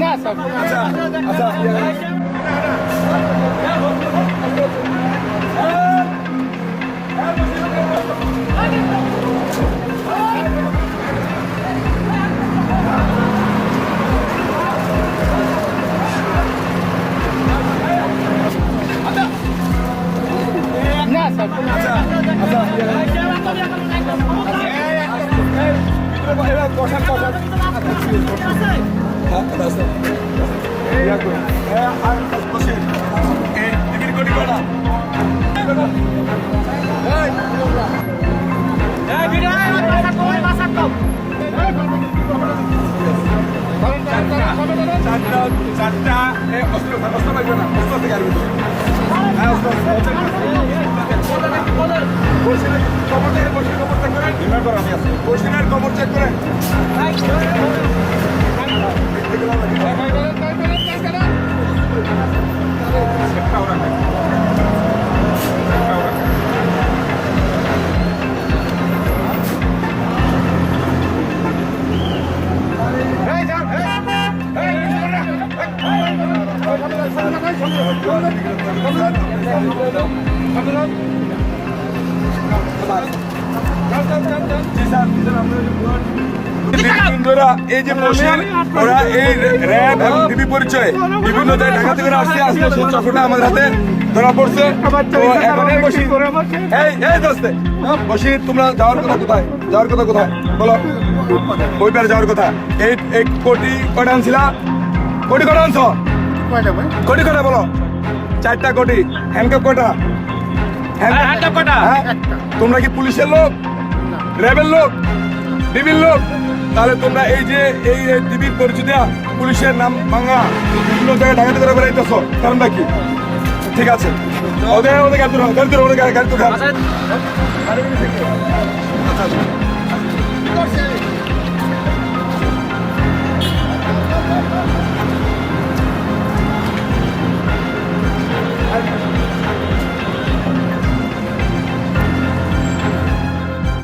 না স্যার। আচ্ছা আচ্ছা না স্যার। আচ্ছা আচ্ছা এবার বসান বসান এই টিভির কোটি কটা চারটা অস্ত্র অস্ত্র পাইবে না অস্ত্র থেকে আসবে হ্যাঁ অস্ত্র খবর থেকে বসির খবর চেক করেন ডিমান্ড করা আমি আছি বসিনের খবর চেক করেন এই যে বসির ওরা এই র্যাব এবং ডিবি পরিচয় বিভিন্ন জায়গায় ঢাকা থেকে আসছে আসলে সেই চক্রটা আমাদের হাতে ধরা পড়ছে তো এখন এই বসির এই দোস্তে বসির তোমরা যাওয়ার কথা কোথায় যাওয়ার কথা কোথায় বলো ওই পারে যাওয়ার কথা এই কোটি কটা আনছিলা কোটি কটা আনছো কোটি কটা বলো 4টা কোটি হ্যান্ডকাপ কটা হ্যান্ডকাপ কটা তোমরা কি পুলিশের লোক র্যাবের লোক ডিবির লোক তাহলে তোমরা এই যে এই ডিবির পরিচয় দেওয়া পুলিশের নাম ভাঙা বিভিন্ন জায়গায় ঢাকাতে করে বেড়াইতেছ কারণটা কি ঠিক আছে ওদের গাড়ি গাড়ি গাড়ি